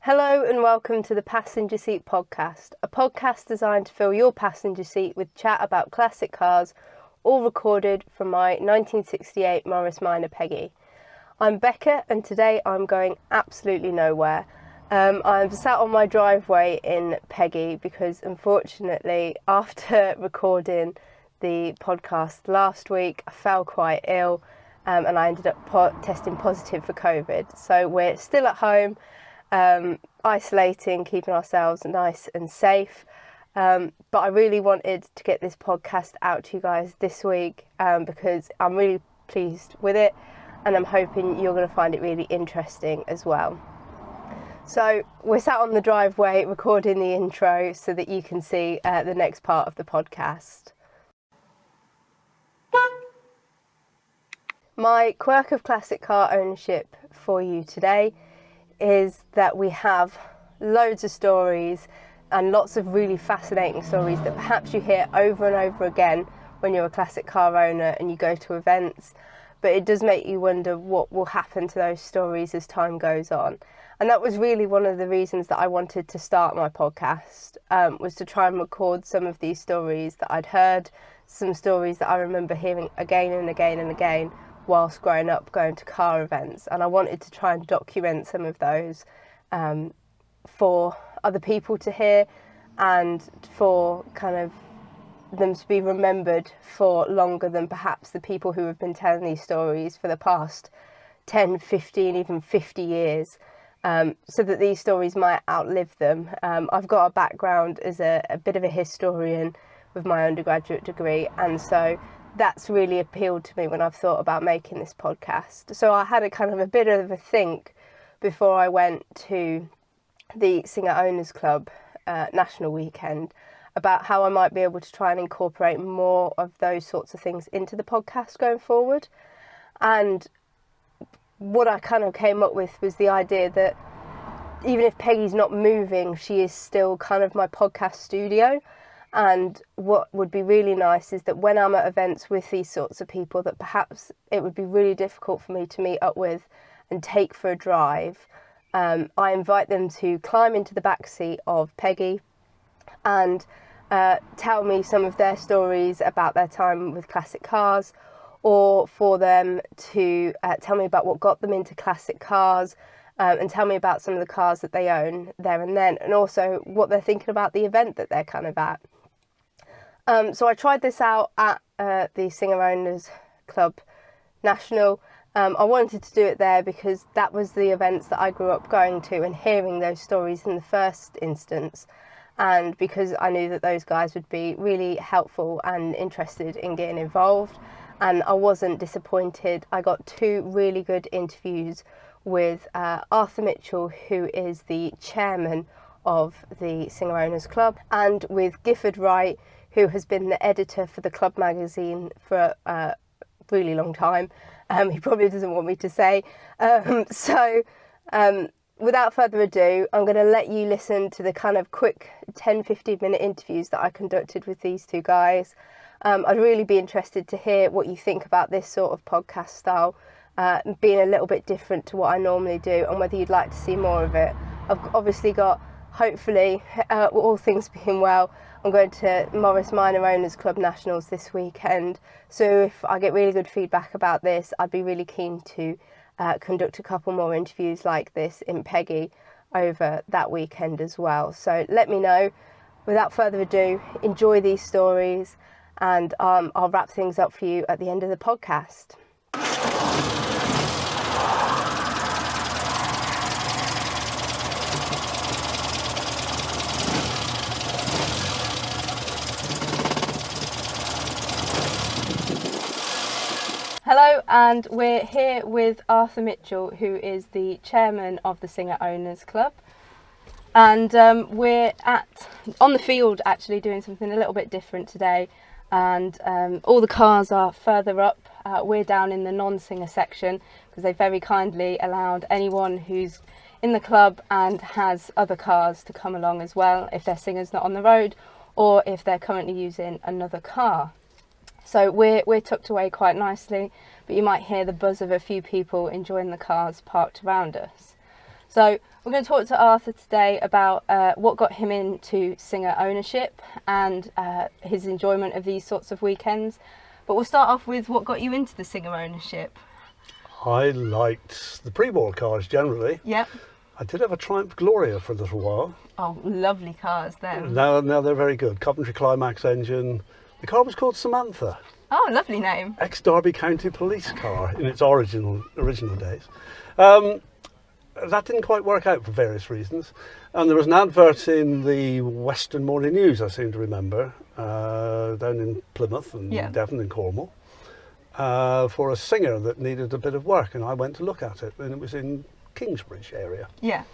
Hello and welcome to the Passenger Seat Podcast, a podcast designed to fill your passenger seat with chat about classic cars, all recorded from my 1968 Morris Minor Peggy. I'm Becca and today I'm going absolutely nowhere. I'm sat on my driveway in Peggy because unfortunately after recording the podcast last week I fell quite ill and I ended up testing positive for COVID. So we're still at home. Isolating, keeping ourselves nice and safe. But I really wanted to get this podcast out to you guys this week because I'm really pleased with it and I'm hoping you're going to find it really interesting as well. So we're sat on the driveway recording the intro so that you can see the next part of the podcast. My quirk of classic car ownership for you today is that we have loads of stories and lots of really fascinating stories that perhaps you hear over and over again when you're a classic car owner and you go to events, but it does make you wonder what will happen to those stories as time goes on. And that was really one of the reasons that I wanted to start my podcast, was to try and record some of these stories that I'd heard, some stories that I remember hearing again and again and again whilst growing up going to car events, and I wanted to try and document some of those for other people to hear and for kind of them to be remembered for longer than perhaps the people who have been telling these stories for the past 10, 15, even 50 years, so that these stories might outlive them. I've got a background as a bit of a historian with my undergraduate degree, and so that's really appealed to me when I've thought about making this podcast. So I had a bit of a think before I went to the Singer Owners Club National Weekend about how I might be able to try and incorporate more of those sorts of things into the podcast going forward. And what I kind of came up with was the idea that even if Peggy's not moving, she is still kind of my podcast studio. And what would be really nice is that when I'm at events with these sorts of people that perhaps it would be really difficult for me to meet up with and take for a drive, I invite them to climb into the back seat of Peggy and tell me some of their stories about their time with classic cars, or for them to tell me about what got them into classic cars, and tell me about some of the cars that they own there and then, and also what they're thinking about the event that they're kind of at. So I tried this out at the Singer Owners Club National. I wanted to do it there because that was the events that I grew up going to and hearing those stories in the first instance, and because I knew that those guys would be really helpful and interested in getting involved, and I wasn't disappointed. I got two really good interviews with Arthur Mitchell, who is the chairman of the Singer Owners Club, and with Gifford Wright, who has been the editor for the club magazine for a really long time. He probably doesn't want me to say. Without further ado, I'm going to let you listen to the kind of quick 10-15 minute interviews that I conducted with these two guys. I'd really be interested to hear what you think about this sort of podcast style, being a little bit different to what I normally do, and whether you'd like to see more of it. I've obviously got, hopefully, all things being well, I'm going to Morris Minor Owners Club Nationals this weekend, so if I get really good feedback about this, I'd be really keen to conduct a couple more interviews like this in Peggy over that weekend as well. So let me know. Without further ado, enjoy these stories, and I'll wrap things up for you at the end of the podcast. Hello, and we're here with Arthur Mitchell, who is the chairman of the Singer Owners Club. And we're on the field actually doing something a little bit different today. And all the cars are further up. We're down in the non-singer section because they very kindly allowed anyone who's in the club and has other cars to come along as well if their singer's not on the road or if they're currently using another car. So we're tucked away quite nicely, but you might hear the buzz of a few people enjoying the cars parked around us. So we're going to talk to Arthur today about what got him into singer ownership and his enjoyment of these sorts of weekends. But we'll start off with what got you into the singer ownership. I liked the pre-war cars generally. Yep. I did have a Triumph Gloria for a little while. Oh, lovely cars then. Now they're very good. Coventry Climax engine. The car was called Samantha. Oh, lovely name. Ex-Derby County Police car in its original days. That didn't quite work out for various reasons. And there was an advert in the Western Morning News, I seem to remember, down in Plymouth and Devon and Cornwall, for a singer that needed a bit of work. And I went to look at it, and it was in Kingsbridge area. Yeah.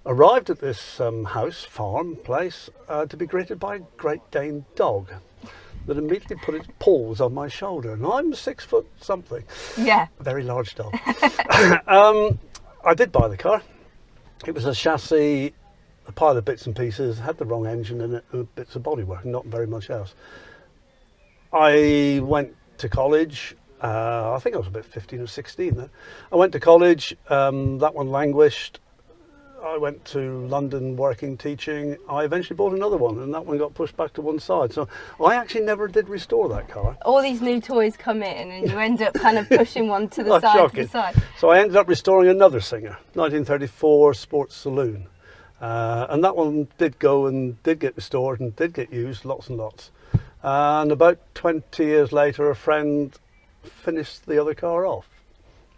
Arrived at this farm place, to be greeted by a Great Dane dog that immediately put its paws on my shoulder. And I'm 6 foot something. Yeah. A very large dog. I did buy the car. It was a chassis, a pile of bits and pieces, had the wrong engine in it, and bits of bodywork, not very much else. I went to college. I think I was about 15 or 16 then. I went to college. That one languished. I went to London working, teaching. I eventually bought another one, and that one got pushed back to one side. So I actually never did restore that car. All these new toys come in, and you end up kind of pushing one to the side. Shocking. To the side. So I ended up restoring another Singer, 1934 Sports Saloon. And that one did go and did get restored and did get used lots and lots. And about 20 years later, a friend finished the other car off,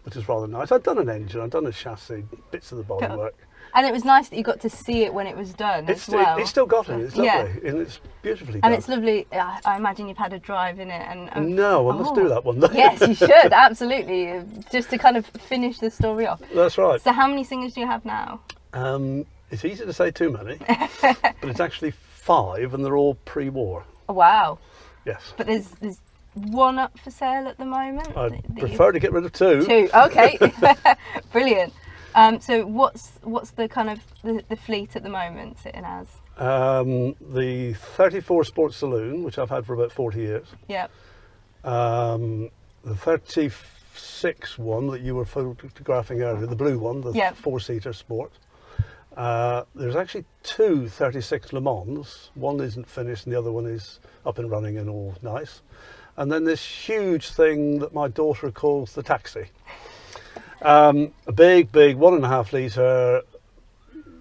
which is rather nice. I'd done an engine, I'd done a chassis, bits of the bodywork. And it was nice that you got to see it when it was done as well. It's still got it, it's lovely, and it's beautifully done. And it's lovely, I imagine you've had a drive in it. And no, I must do that one though. Yes, you should, absolutely, just to kind of finish the story off. That's right. So how many singers do you have now? It's easy to say too many, but it's actually 5, and they're all pre-war. Oh, wow. Yes. But there's one up for sale at the moment? I'd prefer to get rid of 2. 2, okay. Brilliant. So what's the kind of the fleet at the moment sitting as? The 34 Sports Saloon, which I've had for about 40 years. Yep. The 36 one that you were photographing earlier, the blue one, the 4-seater Sport. There's actually 2 36 Le Mans. One isn't finished and the other one is up and running and all nice. And then this huge thing that my daughter calls the Taxi. A big 1.5 litre,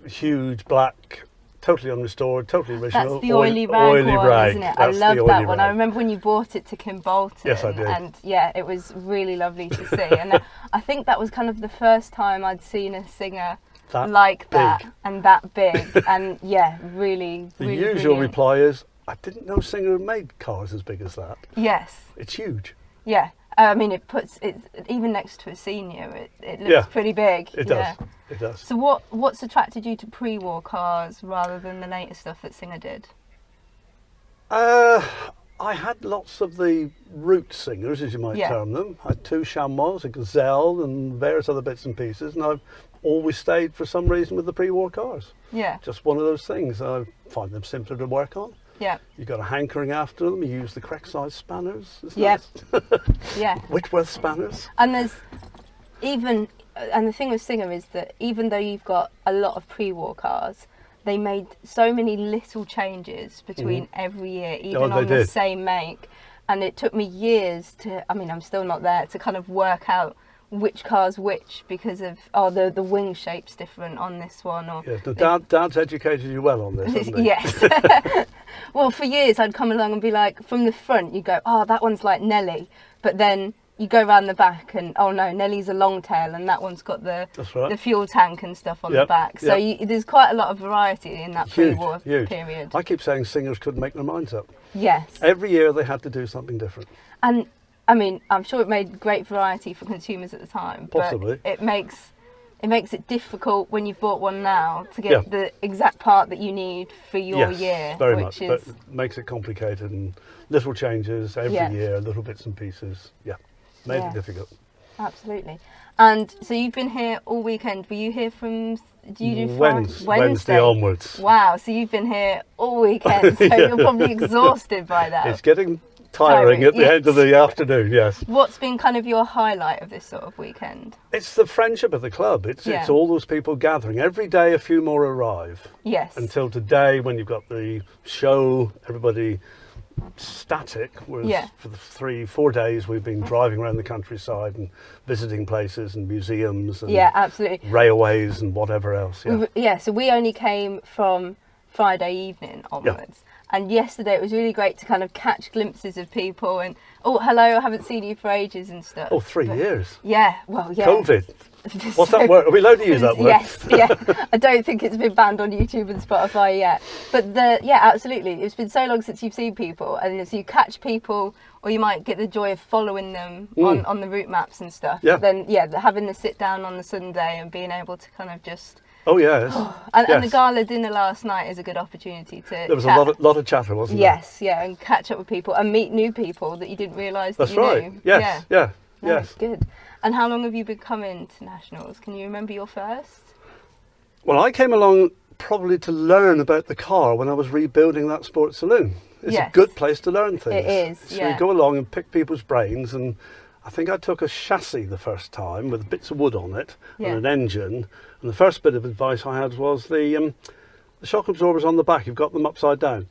huge black, totally unrestored, totally original. That's the oily rag, isn't it? I love that one. I remember when you bought it to Kim Bolton. Yes, I did. And yeah, it was really lovely to see. And I think that was kind of the first time I'd seen a singer like that and that big. And yeah, really, the really usual brilliant. reply is, I didn't know Singer made cars as big as that. Yes. It's huge. Yeah. I mean, it even next to a Senior, it looks pretty big. It does. It does. So what's attracted you to pre-war cars rather than the later stuff that Singer did? I had lots of the root singers, as you might term them. I had 2 Chamois, a Gazelle, and various other bits and pieces, and I've always stayed for some reason with the pre-war cars. Yeah. Just one of those things. I find them simpler to work on. Yeah. You've got a hankering after them. You use the correct size spanners. Yeah. Yeah. Whitworth spanners. And there's and the thing with Singer is that even though you've got a lot of pre-war cars, they made so many little changes between every year, even on the same make. And it took me years I'm still not there, to kind of work out which car's which, because of the wing shape's different on this one. Or yes, Dad's educated you well on this, hasn't he? Yes. Well, for years I'd come along and be like, from the front you go, oh, that one's like Nelly, but then you go around the back and oh no, Nelly's a long tail and that one's got the fuel tank and stuff on the back. So there's quite a lot of variety in that pre-war period. I keep saying singers couldn't make their minds up. Yes. Every year they had to do something different. And I mean, I'm sure it made great variety for consumers at the time. Possibly. But it makes it difficult when you've bought one now to get the exact part that you need for your year. Very much. But it makes it complicated, and little changes every year, little bits and pieces. Yeah, made it difficult. Absolutely. And so you've been here all weekend. Were you here from? Do you do Wednesday onwards? Wow. So you've been here all weekend. So you're probably exhausted by that. It's getting tiring at the end of the afternoon, yes. What's been kind of your highlight of this sort of weekend? It's the friendship of the club. It's all those people gathering. Every day a few more arrive. Yes. Until today, when you've got the show, everybody static, whereas for the 3-4 days we've been driving around the countryside and visiting places and museums and absolutely, railways and whatever else. So we only came from Friday evening onwards. And yesterday it was really great to kind of catch glimpses of people and, oh, hello, I haven't seen you for ages and stuff. Oh, 3 years. Yeah, well, yeah. COVID. What's that word? Are we allowed to use that word? Yes, yeah. I don't think it's been banned on YouTube and Spotify yet. But absolutely. It's been so long since you've seen people, and so you catch people, or you might get the joy of following them on the route maps and stuff. Yeah. But then, having the sit down on the Sunday and being able to kind of just... Oh, yes. And the gala dinner last night is a good opportunity to There was a lot of chatter, wasn't there? Yes, yeah, and catch up with people and meet new people that you didn't realise that That's you right. knew. Yes, No, yes. Good. And how long have you been coming to Nationals? Can you remember your first? Well, I came along probably to learn about the car when I was rebuilding that sports saloon. It's a good place to learn things. It is, So you go along and pick people's brains, and I think I took a chassis the first time with bits of wood on it and an engine. And the first bit of advice I had was the shock absorbers on the back, you've got them upside down.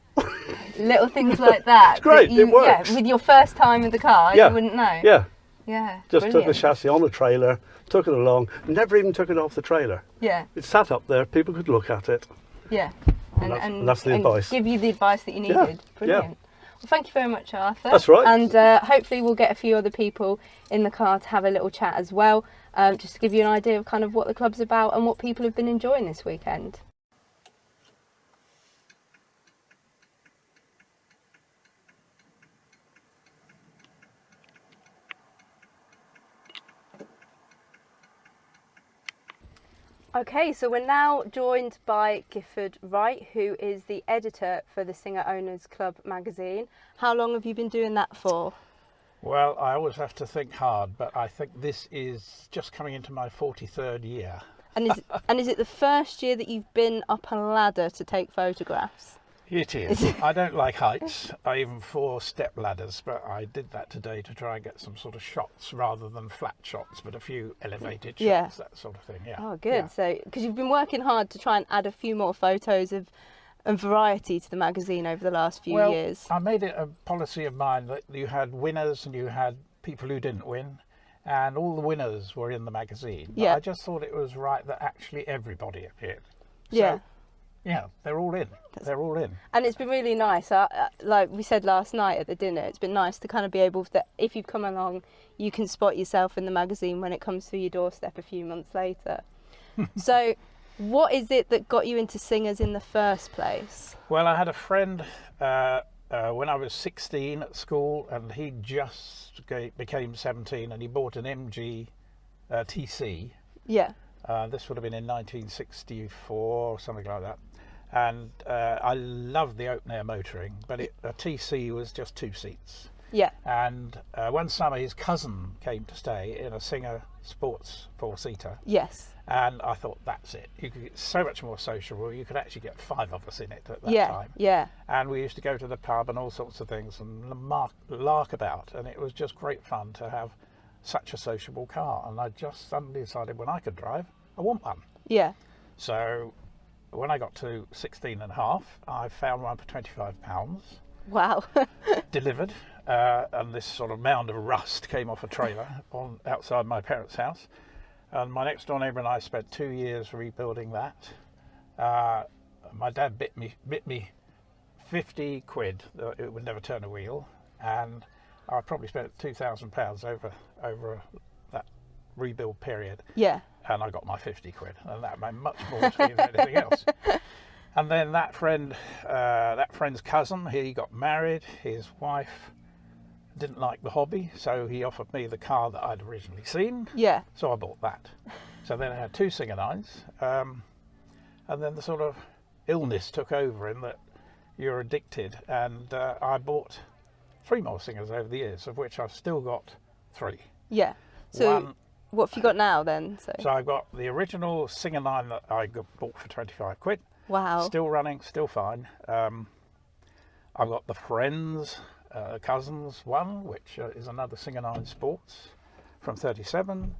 Little things like that. It's great, it works. Yeah, with your first time in the car, you wouldn't know. Yeah. Yeah, Just brilliant. took the chassis on the trailer, took it along, never even took it off the trailer. Yeah. It sat up there, people could look at it. Yeah. And that's the advice. Give you the advice that you needed. Yeah. Brilliant. Yeah. Well, thank you very much, Arthur. That's right. And hopefully we'll get a few other people in the car to have a little chat as well, just to give you an idea of kind of what the club's about and what people have been enjoying this weekend. Okay, so we're now joined by Gifford Wright, who is the editor for the Singer Owners Club magazine. How long have you been doing that for? Well, I always have to think hard, but I think this is just coming into my 43rd year. And is it the first year that you've been up a ladder to take photographs? It is. I don't like heights, even 4-step ladders, but I did that today to try and get some sort of shots rather than flat shots, but a few elevated shots, that sort of thing. Yeah. Oh, good. Yeah. So, because you've been working hard to try and add a few more photos and variety to the magazine over the last few years. I made it a policy of mine that you had winners and you had people who didn't win, and all the winners were in the magazine. But I just thought it was right that actually everybody appeared. So, yeah, they're all in. They're all in. And it's been really nice. Like we said last night at the dinner, it's been nice to kind of be able to, if you've come along, you can spot yourself in the magazine when it comes through your doorstep a few months later. So what is it that got you into singers in the first place? Well, I had a friend when I was 16 at school, and he just became 17, and he bought an MG TC. Yeah. This would have been in 1964, something like that. And I loved the open air motoring, but a TC was just 2 seats. Yeah. And one summer his cousin came to stay in a Singer Sports 4-seater. Yes. And I thought, that's it. You could get so much more sociable. You could actually get 5 of us in it at that time. Yeah. And we used to go to the pub and all sorts of things and lark about. And it was just great fun to have such a sociable car. And I just suddenly decided when I could drive, I want one. Yeah. So when I got to 16 and a half, I found one for £25. Wow. Delivered. And this sort of mound of rust came off a trailer outside my parents' house. And my next door neighbour and I spent 2 years rebuilding that. My dad bit me 50 quid. It would never turn a wheel. And I probably spent £2,000 over that rebuild period. Yeah. And I got my 50 quid, and that made much more to me than anything else. And then that friend's cousin, he got married. His wife didn't like the hobby, so he offered me the car that I'd originally seen. Yeah. So I bought that. So then I had 2 Singer 9s, and then the sort of illness took over in that you're addicted, and I bought 3 more Singers over the years, of which I've still got 3. Yeah. So what have you got now then? So I've got the original Singer 9 that I bought for 25 quid. Wow. Still running, still fine. I've got the Friends Cousins one, which is another Singer 9 Sports from 37.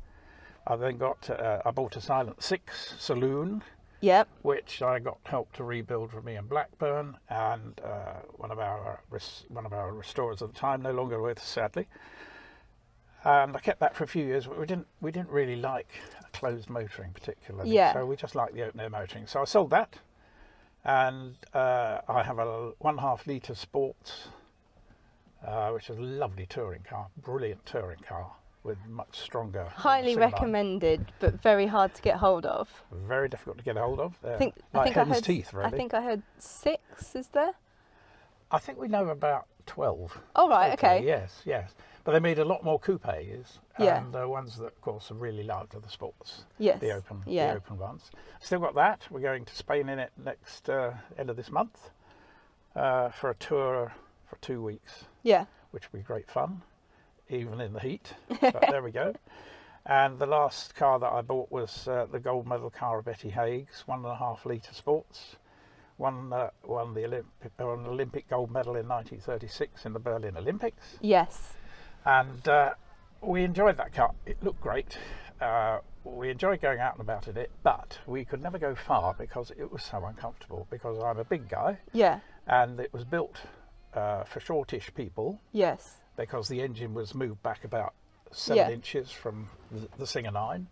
I then I bought a Silent 6 Saloon, Yep. which I got help to rebuild from Ian Blackburn, and one of our restorers at the time, no longer with us, sadly. And I kept that for a few years, but we didn't really like closed motoring particularly. Yeah. So we just liked the open air motoring. So I sold that, and I have a 1.5 litre Sports, which is a lovely touring car, brilliant touring car with much stronger. Highly recommended, but very hard to get hold of. Very difficult to get hold of. I think like I hen's heard teeth, really. I think I heard 6. Is there? I think we know about 12. Oh right, okay. Yes, yes. But they made a lot more coupes, Yeah. and the ones that, of course, are really loved are the Sports. Yes. The open ones. Still got that. We're going to Spain in it next end of this month for a tour for 2 weeks. Yeah. Which will be great fun, even in the heat. But there we go. And the last car that I bought was the gold medal car of Betty Haig's, 1.5 litre Sports. Won the Olympic gold medal in 1936 in the Berlin Olympics. Yes. And we enjoyed that car. It looked great. We enjoyed going out and about in it, but we could never go far because it was so uncomfortable, because I'm a big guy. Yeah. And it was built for shortish people. Yes. Because the engine was moved back about 7 inches from the Singer 9,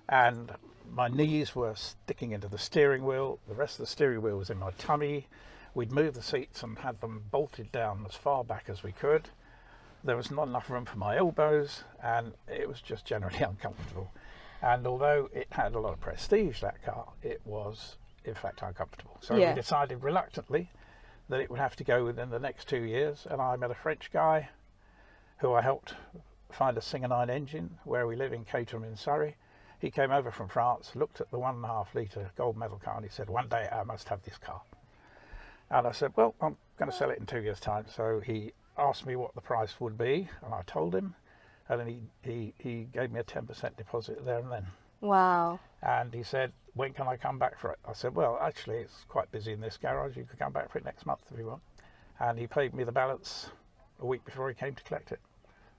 and my knees were sticking into the steering wheel. The rest of the steering wheel was in my tummy. We'd moved the seats and had them bolted down as far back as we could. There was not enough room for my elbows, and it was just generally uncomfortable. And although it had a lot of prestige, that car, it was in fact uncomfortable. So we decided reluctantly that it would have to go within the next 2 years, and I met a French guy who I helped find a Singer 9 engine where we live in Caterham in Surrey. He came over from France, looked at the 1.5 litre gold medal car, and he said, one day I must have this car. And I said, well, I'm going to sell it in 2 years' time. So he asked me what the price would be, and I told him, and then he gave me a 10% deposit there and then. Wow. And he said, when can I come back for it? I said, well, actually, it's quite busy in this garage. You could come back for it next month if you want. And he paid me the balance a week before he came to collect it.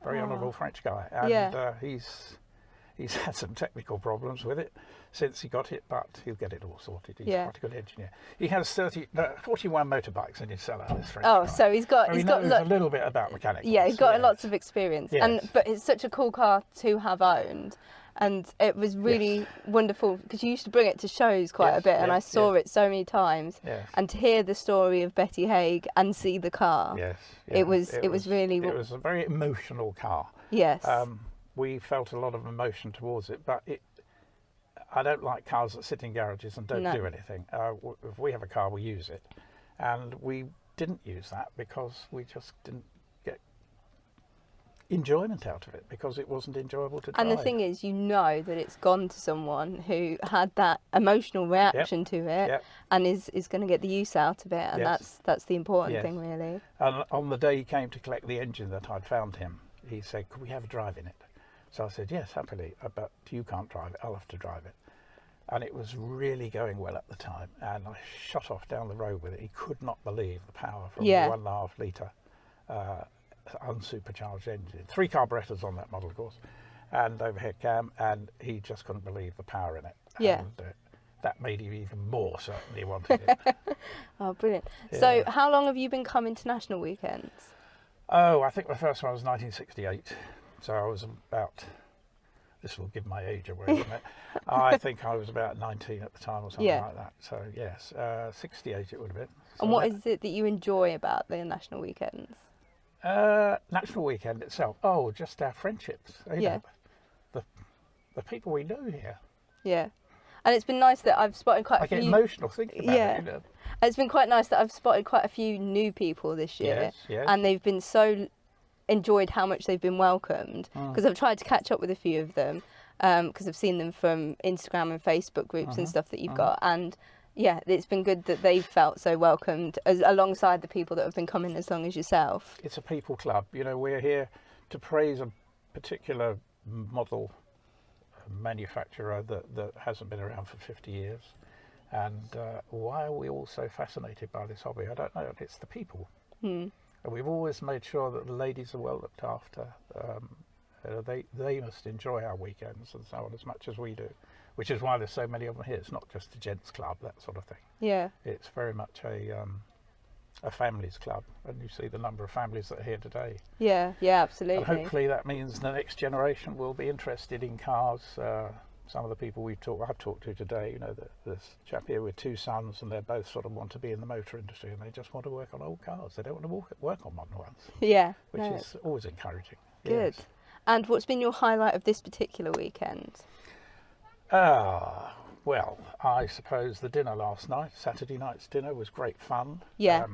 Very honourable French guy. And he's had some technical problems with it since he got it, but he'll get it all sorted. He's quite a good engineer. He has 41 motorbikes in his cellar, this French guy. So he's got a little bit about mechanics. Yeah, he's got lots of experience. Yes. But it's such a cool car to have owned. And it was really wonderful because you used to bring it to shows quite a bit, and I saw it so many times. Yes. And to hear the story of Betty Haig and see the car, it was really. It was a very emotional car. Yes. We felt a lot of emotion towards it, but I don't like cars that sit in garages and don't do anything. If we have a car, we use it, and we didn't use that because we just didn't get enjoyment out of it, because it wasn't enjoyable to drive. And the thing is, you know that it's gone to someone who had that emotional reaction to it and is going to get the use out of it, and that's the important thing, really. And on the day he came to collect the engine that I'd found him, he said, could we have a drive in it? So I said, yes, happily, but you can't drive it, I'll have to drive it. And it was really going well at the time, and I shot off down the road with it. He could not believe the power from the 1.5 litre unsupercharged engine. 3 carburettors on that model, of course, and overhead cam, and he just couldn't believe the power in it. And that made him even more certain he wanted it. Oh, brilliant. Yeah. So how long have you been coming to national weekends? Oh, I think the first one was 1968. So I was about, this will give my age away, won't it? I think I was about 19 at the time or something like that. So yes, 68 it would have been. So and what is it that you enjoy about the national weekends? National weekend itself, just our friendships. You know, the people we know here. Yeah. And it's been nice that I've spotted quite a few... I get emotional thinking about it. You know? It's been quite nice that I've spotted quite a few new people this year. Yes. And they've been so enjoyed how much they've been welcomed, because I've tried to catch up with a few of them, because I've seen them from Instagram and Facebook groups and stuff that you've got. And it's been good that they've felt so welcomed alongside the people that have been coming as long as yourself. It's a people club. You know, we're here to praise a particular model manufacturer that hasn't been around for 50 years. And why are we all so fascinated by this hobby? I don't know. It's the people. And we've always made sure that the ladies are well looked after. They must enjoy our weekends and so on as much as we do, which is why there's so many of them here. It's not just a gents club, that sort of thing. Yeah. It's very much a families club, and you see the number of families that are here today. Yeah, yeah, absolutely. And hopefully that means the next generation will be interested in cars. Some of the people I've talked to today, you know, this chap here with 2 sons, and they both sort of want to be in the motor industry, and they just want to work on old cars. They don't want to work on modern ones. Yeah. Which is always encouraging. Good. Yes. And what's been your highlight of this particular weekend? Well, I suppose the dinner last night, Saturday night's dinner, was great fun. Yeah.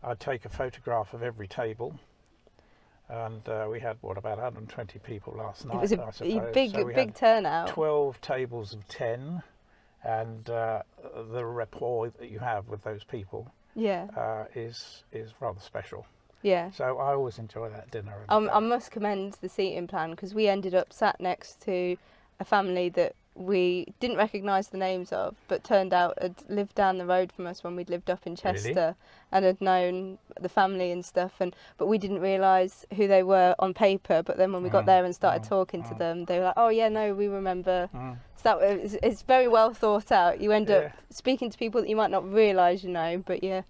I'd take a photograph of every table, and we had about 120 people last night. It was a big turnout. 12 tables of 10, and the rapport that you have with those people, is rather special. Yeah. So I always enjoy that dinner. I must commend the seating plan, because we ended up sat next to a family that we didn't recognise the names of, but turned out had lived down the road from us when we'd lived up in Chester. Really? And had known the family and stuff, but we didn't realise who they were on paper. But then when we got there and started talking to them, they were like, "Oh yeah, no, we remember." So it's very well thought out. You end up speaking to people that you might not realise you know, but yeah.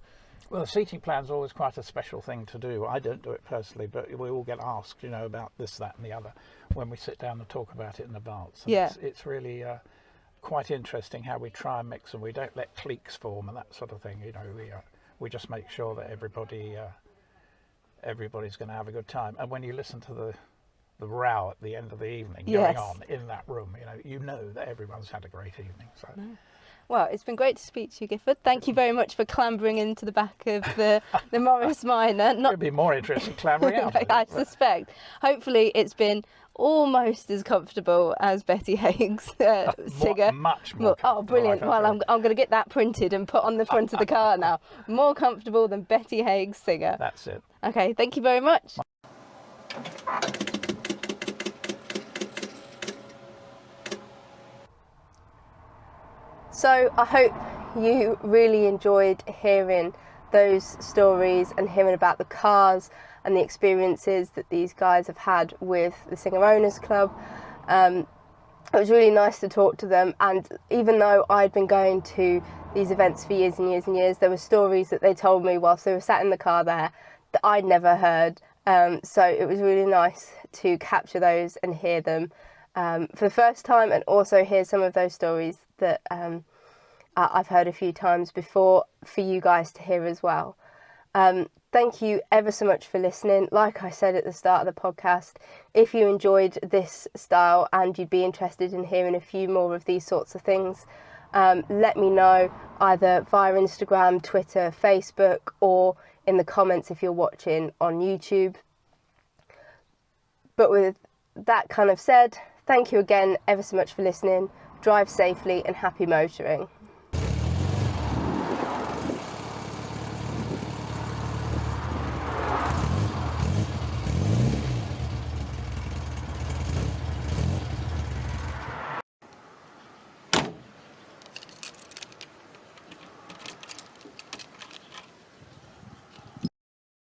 Well, the seating plan's always quite a special thing to do. I don't do it personally, but we all get asked, you know, about this, that and the other when we sit down and talk about it in advance. And it's really quite interesting how we try and mix them. We don't let cliques form and that sort of thing. You know, we just make sure that everybody's going to have a good time. And when you listen to the row at the end of the evening going on in that room, you know that everyone's had a great evening. So. Well, it's been great to speak to you, Gifford. Thank you very much for clambering into the back of the Morris Minor. It'd be more interesting clambering out. I suspect. Hopefully it's been almost as comfortable as Betty Haig's Singer. Much more. Oh, brilliant. Well, I'm going to get that printed and put on the front of the car now. More comfortable than Betty Haig's Singer. That's it. Okay, thank you very much. So I hope you really enjoyed hearing those stories and hearing about the cars and the experiences that these guys have had with the Singer Owners Club. It was really nice to talk to them, and even though I'd been going to these events for years and years and years, there were stories that they told me whilst they were sat in the car there that I'd never heard. So it was really nice to capture those and hear them for the first time, and also hear some of those stories that I've heard a few times before for you guys to hear as well. Thank you ever so much for listening. Like I said at the start of the podcast, if you enjoyed this style and you'd be interested in hearing a few more of these sorts of things, let me know either via Instagram, Twitter, Facebook, or in the comments if you're watching on YouTube. But with that kind of said, thank you again ever so much for listening. Drive safely and happy motoring.